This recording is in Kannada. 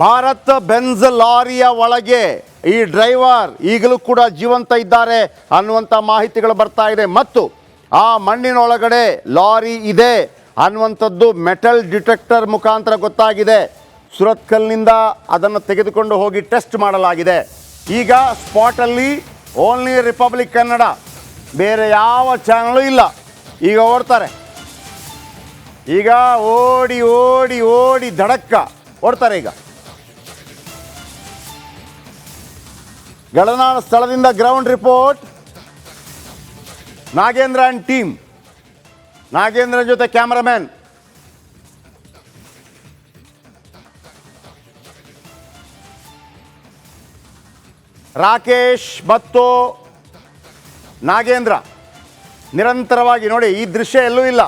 ಭಾರತ್ ಬೆಂಜ್ ಲಾರಿಯ ಒಳಗೆ ಈ ಡ್ರೈವರ್ ಈಗಲೂ ಕೂಡ ಜೀವಂತ ಇದ್ದಾರೆ ಅನ್ನುವಂಥ ಮಾಹಿತಿಗಳು ಬರ್ತಾ ಇದೆ. ಮತ್ತು ಆ ಮಣ್ಣಿನೊಳಗಡೆ ಲಾರಿ ಇದೆ ಅನ್ನುವಂಥದ್ದು ಮೆಟಲ್ ಡಿಟೆಕ್ಟರ್ ಮುಖಾಂತರ ಗೊತ್ತಾಗಿದೆ. ಸುರತ್ಕಲ್ನಿಂದ ಅದನ್ನು ತೆಗೆದುಕೊಂಡು ಹೋಗಿ ಟೆಸ್ಟ್ ಮಾಡಲಾಗಿದೆ. ಈಗ ಸ್ಪಾಟಲ್ಲಿ ಓನ್ಲಿ ರಿಪಬ್ಲಿಕ್ ಕನ್ನಡ, ಬೇರೆ ಯಾವ ಚಾನಲು ಇಲ್ಲ. ಈಗ ಓಡ್ತಾರೆ, ಈಗ ಓಡಿ ಓಡಿ ಓಡಿ ಧಡಕ್ಕ ಓಡ್ತಾರೆ. ಈಗ ಘಟನಾ ಸ್ಥಳದಿಂದ ground report Nagendra and team. Nagendra ಜೊತೆ ಕ್ಯಾಮರಾಮ್ಯಾನ್ ರಾಕೇಶ್ ಮತ್ತು ನಾಗೇಂದ್ರ ನಿರಂತರವಾಗಿ ನೋಡಿ. ಈ ದೃಶ್ಯ ಎಲ್ಲೂ ಇಲ್ಲ.